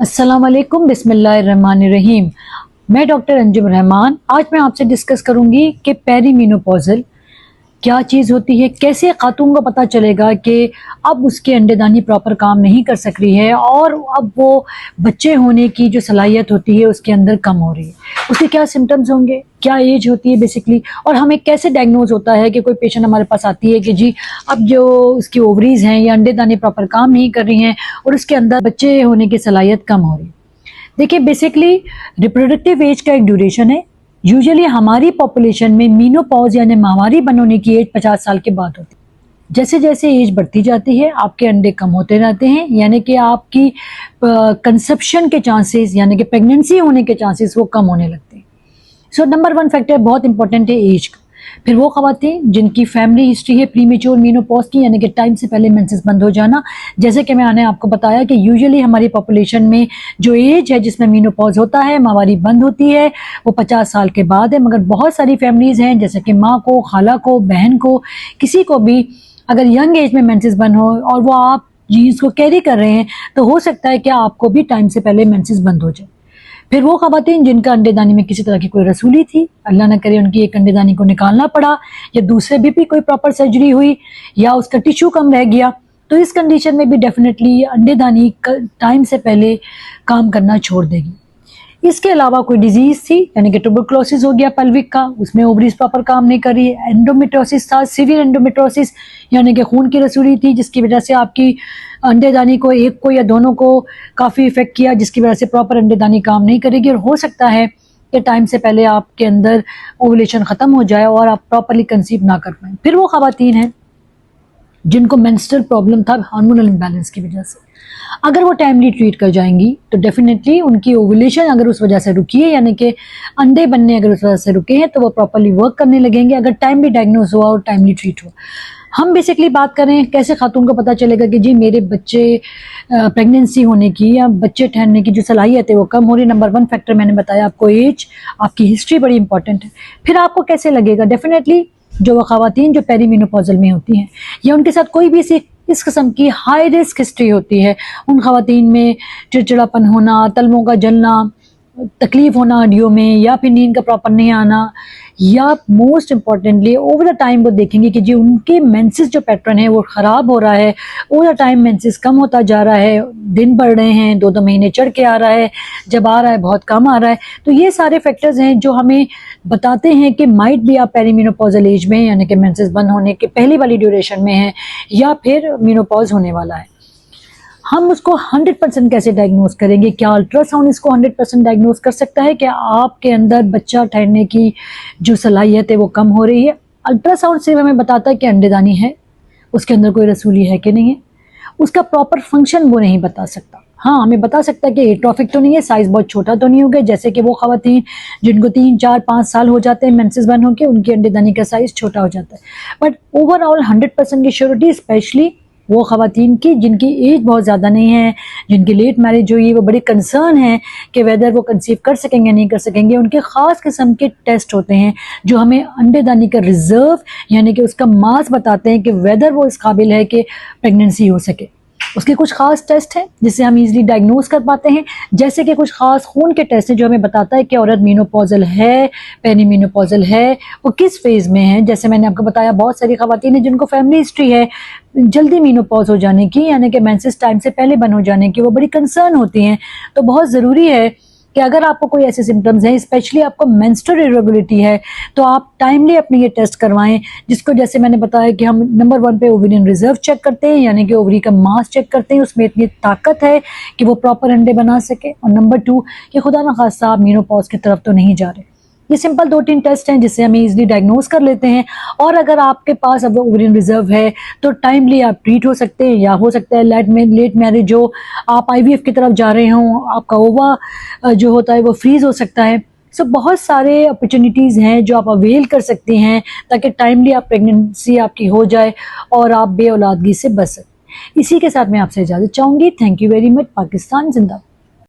अस्सलाम वालेकुम, बिस्मिल्लाहिर्रहमानिर्रहीम। मैं डॉक्टर अंजुम रहमान। आज मैं आपसे डिस्कस करूंगी कि पेरीमेनोपॉज़ल क्या चीज़ होती है, कैसे खातून को पता चलेगा कि अब उसकी अंडेदानी प्रॉपर काम नहीं कर सक रही है और अब वो बच्चे होने की जो सलाहियत होती है उसके अंदर कम हो रही है। उसके क्या सिम्टम्स होंगे, क्या एज होती है बेसिकली, और हमें कैसे डायग्नोज होता है कि कोई पेशेंट हमारे पास आती है कि जी अब जो उसकी ओवरीज हैं या अंडेदानी प्रॉपर काम नहीं कर रही हैं और उसके अंदर बच्चे होने की सलाहियत कम हो रही है। देखिए, बेसिकली रिप्रोडक्टिव एज का एक ड्यूरेशन है। यूजुअली हमारी पॉपुलेशन में मीनोपॉज यानी माहवारी बन होने की एज 50 साल के बाद होती है। जैसे जैसे एज बढ़ती जाती है आपके अंडे कम होते रहते हैं, यानी कि आपकी कंसेप्शन के चांसेस यानी कि प्रेगनेंसी होने के चांसेस वो कम होने लगते हैं। सो नंबर 1 फैक्टर बहुत इंपॉर्टेंट है एज का। फिर वो ख़वातीन जिनकी फैमिली हिस्ट्री है प्रीमेच्योर मीनोपॉज की, यानी कि टाइम से पहले मेंसेस बंद हो जाना। जैसे कि मैंने आपको बताया कि यूजुअली हमारी पॉपुलेशन में जो एज है जिसमें मीनोपॉज होता है, माहवारी बंद होती है, वो 50 साल के बाद है। मगर बहुत सारी फैमिलीज़ हैं जैसे कि माँ को, खाला को, बहन को, किसी को भी अगर यंग एज में मेंसेस बंद हो और वो आप जीन्स को कैरी कर रहे हैं तो हो सकता है कि आपको भी टाइम से पहले मेंसेस बंद हो जाए। फिर वो ख़वातीन जिनका अंडेदानी में किसी तरह की कोई रसूली थी, अल्लाह न करे उनकी एक अंडेदानी को निकालना पड़ा, या दूसरे भी कोई प्रॉपर सर्जरी हुई या उसका टिश्यू कम रह गया, तो इस कंडीशन में भी डेफिनेटली अंडेदानी टाइम से पहले काम करना छोड़ देगी। इसके अलावा कोई डिजीज़ थी यानी कि ट्यूबरकुलोसिस हो गया पेल्विक का, उसमें ओवरीज प्रॉपर काम नहीं कर रही है। एंडोमेट्रोसिस था, सीवियर एंडोमेट्रोसिस यानी कि खून की रसूली थी जिसकी वजह से आपकी अंडेदानी को, एक को या दोनों को काफ़ी इफेक्ट किया, जिसकी वजह से प्रॉपर अंडेदानी काम नहीं करेगी और हो सकता है कि टाइम से पहले आपके अंदर ओवुलेशन ख़त्म हो जाए और आप प्रॉपरली कंसीव ना कर पाएँ। फिर वो ख़वातीन हैं जिनको मेंस्ट्रुअल प्रॉब्लम था हार्मोनल इम्बैलेंस की वजह से, अगर वो टाइमली ट्रीट कर जाएंगी तो डेफिनेटली उनकी ओवुलेशन अगर उस वजह से रुकी है यानी कि अंडे बनने अगर उस वजह से रुके हैं तो वो प्रॉपरली वर्क करने लगेंगे, अगर टाइमली डायग्नोज हुआ और टाइमली ट्रीट हुआ। हम बेसिकली बात करें कैसे खातून को पता चलेगा कि जी मेरे बच्चे प्रेगनेंसी होने की या बच्चे ठहरने की जो सलाहियत है वो कम हो रही। नंबर 1 फैक्टर मैंने बताया आपको, एज, आपकी हिस्ट्री बड़ी इंपॉर्टेंट है। फिर आपको कैसे लगेगा, डेफिनेटली जो वो ख़वातीन जो पेरीमेनोपॉज़ल में होती हैं या उनके साथ कोई भी इस किस्म की हाई रिस्क हिस्ट्री होती है, उन ख़वातीन में चिड़चिड़ापन होना, तलवों का जलना, तकलीफ होना हड्डियों में, या फिर नींद का प्रॉपर नहीं आना, या most importantly over the time वो देखेंगे कि जी उनके मेंसेस जो पैटर्न है वो ख़राब हो रहा है, ओवर द टाइम मेंसेस कम होता जा रहा है, दिन बढ़ रहे हैं, 2-2 महीने चढ़ के आ रहा है, जब आ रहा है बहुत कम आ रहा है। तो ये सारे फैक्टर्स हैं जो हमें बताते हैं कि माइट भी आप पेरीमेनोपॉज़ल एज में यानी कि मेंसेस बंद होने के पहली वाली ड्यूरेशन में है या फिर मेनोपॉज होने वाला है। हम उसको 100% कैसे डायग्नोज करेंगे? क्या अल्ट्रासाउंड इसको 100% डायग्नोज कर सकता है कि आपके अंदर बच्चा ठहरने की जो सलाहियत है वो कम हो रही है? अल्ट्रासाउंड सिर्फ हमें बताता है कि अंडेदानी है, उसके अंदर कोई रसूली है कि नहीं है। उसका प्रॉपर फंक्शन वो नहीं बता सकता। हाँ, हमें बता सकता है कि एट्रोफिक तो नहीं है, साइज़ बहुत छोटा तो नहीं हो गया, जैसे कि वो ख़वातीन जिनको 3, 4, 5 साल हो जाते हैं मेंसेस बंद होकर, उनकी अंडेदानी का साइज़ छोटा हो जाता है। बट ओवरऑल 100% की श्योरिटी, स्पेशली वो ख़वातीन की जिनकी एज बहुत ज़्यादा नहीं है, जिनकी लेट मैरिज हुई है, वो बड़ी कंसर्न है कि वेदर वो कंसीव कर सकेंगे नहीं कर सकेंगे। उनके ख़ास किस्म के टेस्ट होते हैं जो हमें अंडेदानी का रिज़र्व यानी कि उसका मास बताते हैं कि वेदर वो इस काबिल है कि प्रेगनेंसी हो सके। उसके कुछ ख़ास टेस्ट हैं जिससे हम इजीली डायग्नोज कर पाते हैं, जैसे कि कुछ ख़ास खून के टेस्ट हैं जो हमें बताता है कि औरत मेनोपॉज़ल है, पेरीमेनोपॉज़ल है, वो किस फेज़ में है। जैसे मैंने आपको बताया बहुत सारी ख़वातीन हैं जिनको फैमिली हिस्ट्री है जल्दी मेनोपॉज हो जाने की यानी कि मेंसेस टाइम से पहले बंद हो जाने की, वो बड़ी कंसर्न होती हैं। तो बहुत ज़रूरी है कि अगर आपको कोई ऐसे सिम्टम्स हैं, स्पेशली आपको मेंस्ट्रुअल इरेगुलरिटी है, तो आप टाइमली अपने ये टेस्ट करवाएं, जिसको जैसे मैंने बताया कि हम नंबर 1 पे ओवेरियन रिजर्व चेक करते हैं यानी कि ओवरी का मास चेक करते हैं, उसमें इतनी ताकत है कि वो प्रॉपर अंडे बना सके, और नंबर 2 कि खुदा न खास्ता आप मेनोपॉज की तरफ तो नहीं जा रहे। ये सिंपल 2-3 टेस्ट हैं जिससे हम इजीली डायग्नोज कर लेते हैं। और अगर आपके पास अब ओवेरियन रिजर्व है तो टाइमली आप ट्रीट हो सकते हैं, या हो सकता है लेट मैरिज हो, आप IVF की तरफ जा रहे हों, आपका ओवा जो होता है वो फ्रीज हो सकता है। सो बहुत सारे अपॉर्चुनिटीज़ हैं जो आप अवेल कर सकते हैं ताकि टाइमली आप प्रेगनेंसी आपकी हो जाए और आप बे औलादगी से बच सकें। इसी के साथ मैं आपसे इजाज़त चाहूँगी। Thank you very much. Pakistan जिंदाबाद।